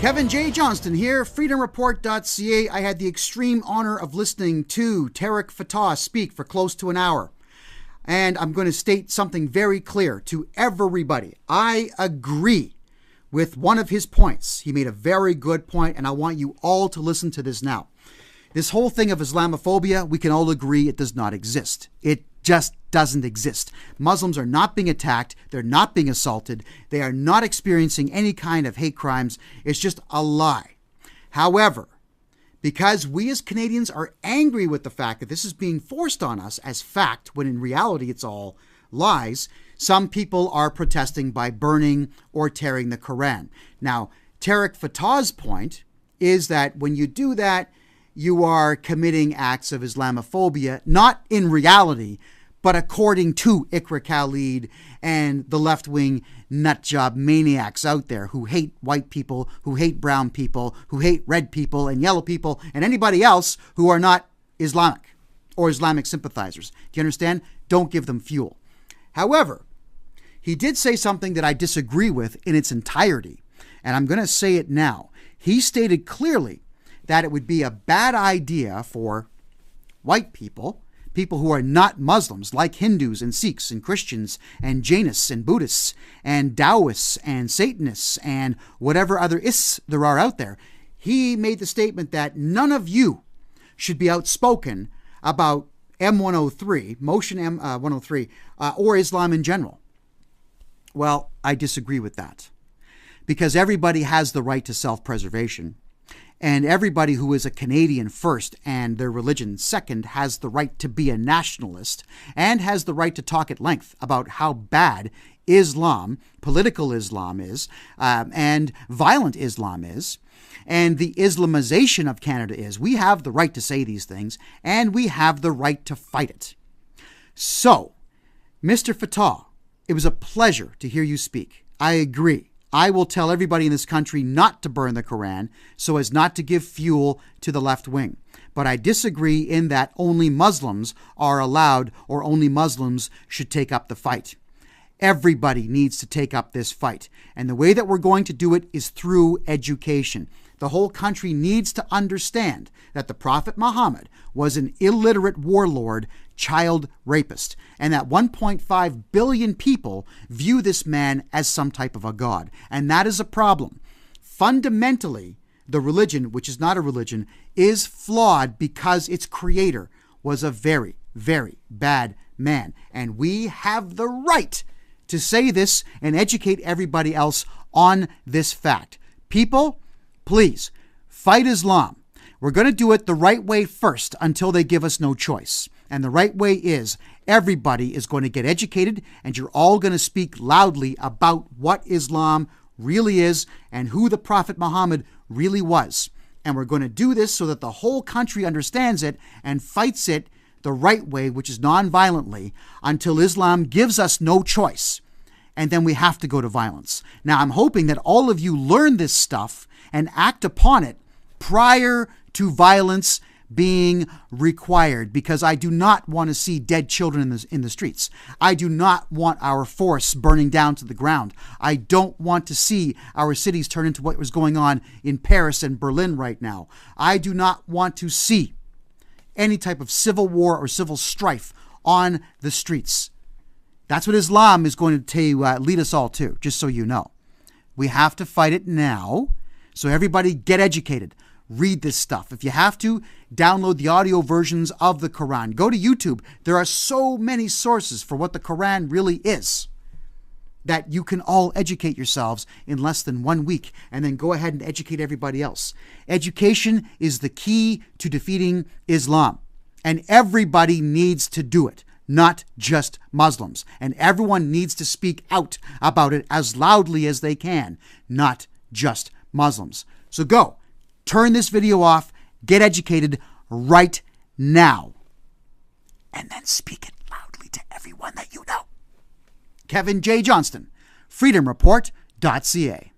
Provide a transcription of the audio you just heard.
Kevin J. Johnston here, freedomreport.ca. I had the extreme honor of listening to Tarek Fatah speak for close to an hour. And I'm going to state something very clear to everybody. I agree with one of his points. He made a very good point, and I want you all to listen to this now. This whole thing of Islamophobia, we can all agree it does not exist. It just doesn't exist. Muslims are not being attacked. They're not being assaulted. They are not experiencing any kind of hate crimes. It's just a lie. However, because we as Canadians are angry with the fact that this is being forced on us as fact, when in reality it's all lies, some people are protesting by burning or tearing the Quran. Now, Tarek Fatah's point is that when you do that, you are committing acts of Islamophobia, not in reality, but according to Iqra Khalid and the left-wing nutjob maniacs out there who hate white people, who hate brown people, who hate red people and yellow people, and anybody else who are not Islamic or Islamic sympathizers. Do you understand? Don't give them fuel. However, he did say something that I disagree with in its entirety, and I'm going to say it now. He stated clearly that it would be a bad idea for white people, people who are not Muslims, like Hindus and Sikhs and Christians and Jainists and Buddhists and Taoists and Satanists and whatever other ists there are out there. He made the statement that none of you should be outspoken about M103, Motion M103, or Islam in general. Well, I disagree with that, because everybody has the right to self-preservation. And everybody who is a Canadian first and their religion second has the right to be a nationalist and has the right to talk at length about how bad Islam, political Islam is, and violent Islam is, and the Islamization of Canada is. We have the right to say these things, and we have the right to fight it. So, Mr. Fatah, it was a pleasure to hear you speak. I agree. I will tell everybody in this country not to burn the Quran so as not to give fuel to the left wing. But I disagree in that only Muslims are allowed, or only Muslims should take up the fight. Everybody needs to take up this fight. And the way that we're going to do it is through education. The whole country needs to understand that the Prophet Muhammad was an illiterate warlord, child rapist, and that 1.5 billion people view this man as some type of a god. And that is a problem. Fundamentally, the religion, which is not a religion, is flawed because its creator was a very, very bad man. And we have the right to say this and educate everybody else on this fact. People, please, fight Islam. We're going to do it the right way first until they give us no choice. And the right way is everybody is going to get educated, and you're all going to speak loudly about what Islam really is and who the Prophet Muhammad really was. And we're going to do this so that the whole country understands it and fights it the right way, which is non-violently, until Islam gives us no choice. And then we have to go to violence. Now, I'm hoping that all of you learn this stuff and act upon it prior to violence being required, because I do not want to see dead children in the streets. I do not want our forests burning down to the ground. I don't want to see our cities turn into what was going on in Paris and Berlin right now. I do not want to see any type of civil war or civil strife on the streets. That's what Islam is going to lead us all to, just so you know. We have to fight it now, so everybody get educated. Read this stuff. If you have to, download the audio versions of the Quran. Go to YouTube. There are so many sources for what the Quran really is that you can all educate yourselves in less than 1 week and then go ahead and educate everybody else. Education is the key to defeating Islam, and everybody needs to do it, not just Muslims. And everyone needs to speak out about it as loudly as they can, not just Muslims. So go. Turn this video off, get educated right now, and then speak it loudly to everyone that you know. Kevin J. Johnston, freedomreport.ca.